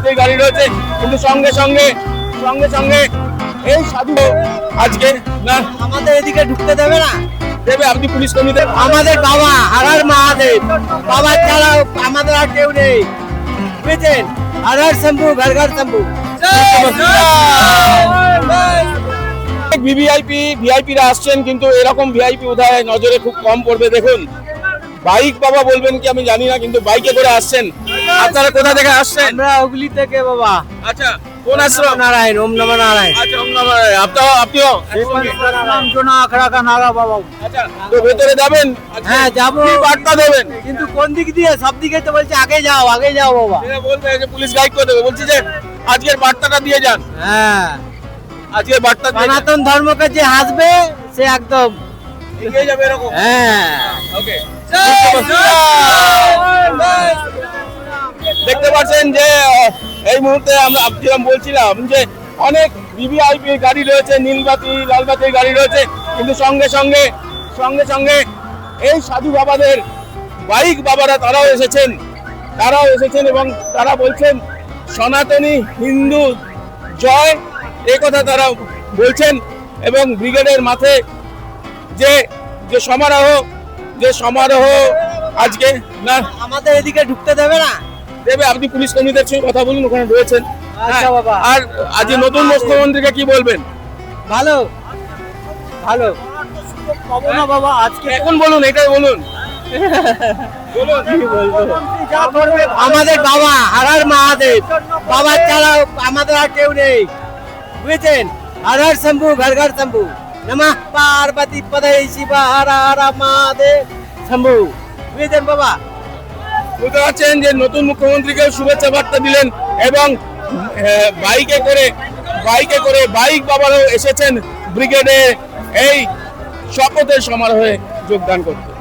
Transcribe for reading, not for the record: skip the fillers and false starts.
বাতেই গাড়ি রয়েছে, কিন্তু সঙ্গে সঙ্গে সঙ্গে সঙ্গে এই সাধু আজকে না আমাদের এদিকে ঢুকতে দেবে না। দেবে। আপনি পুলিশ কর্মীদের আমাদের বাবা হারার মহাদেব, বাবা ছাড়া আমাদের আর কেউ নেই, বুঝেছেন? হারার শম্ভু, ঘর ঘর শম্ভু। ভিআইপিরা আসছেন, কিন্তু এরকম ভিআইপি বোধহয় নজরে খুব কম পড়বে। দেখুন, বাইক বাবা বলবেন কি আমি জানি না, কিন্তু বাইকে করে আসছেন। আপনারা কোথা থেকে আসছেন? আমরা হুগলি থেকে বাবা। আচ্ছা, কোন আশ্রম? নারায়ণ, ওম নমঃ নারায়ণ। আচ্ছা, ওম নমঃ নারায়ণ। আপনিও জোনা আখড়া কা নারা বাবা। আচ্ছা, তো ভেতরে যাবেন? হ্যাঁ, যাবো। কি বার্তা দেবেন? কিন্তু কোন দিক দিয়ে? সব দিকে তো বলছে আগে যাও বাবা। এরা বলবে যে পুলিশ গাইড করে দেবে। বলছি যে আজকের বার্তাটা দিয়ে যান। হ্যাঁ, আজকের বার্তা দিয়ে যান। সনাতন ধর্মকে যে হাসবে সে একদম এগিয়ে যাবে এরকম। হ্যাঁ। ওকে, দেখতে পাচ্ছেন যে এই মুহূর্তে আমরা যেরকম বলছিলাম যে অনেক ভিভিআইপি গাড়ি রয়েছে, নীলবাতি লালবাতির গাড়ি রয়েছে, কিন্তু সঙ্গে সঙ্গে সঙ্গে সঙ্গে এই সাধু বাবাদের বাইক বাবারা তারাও এসেছেন এবং তারা বলছেন সনাতনী হিন্দু জয়, এই কথা তারা বলছেন। এবং ব্রিগেডের মাঠে যে যে সমারোহ আজকে না আমাদের এদিকে ঢুকতে দেবে না। দেবে। আপনি পুলিশ কর্মীদের সঙ্গে কথা বলুন, ওখানে রয়েছেন। আচ্ছা বাবা। আর আজ নতুন মুখ্যমন্ত্রীকে কি বলবেন? ভালো ভালো পাবো না বাবা আজকে। এখন বলুন, এটাই বলুন। বলুন। আমাদের বাবা হারার মহাদেব, বাবা ছাড়া আমাদের আর কেউ নেই, বুঝেছেন? হারার শম্ভু, ঘর ঘর শম্ভু। নমঃ পার্বতী পদে শিব হর হর মহাদেব শম্ভু, বুঝেছেন বাবা? বুঝতে পারছেন যে নতুন মুখ্যমন্ত্রীকে শুভেচ্ছা বার্তা দিলেন এবং বাইকে করে বাইক বাবারাও এসেছেন ব্রিগেডে এই শপথের সমারোহে যোগদান করতে।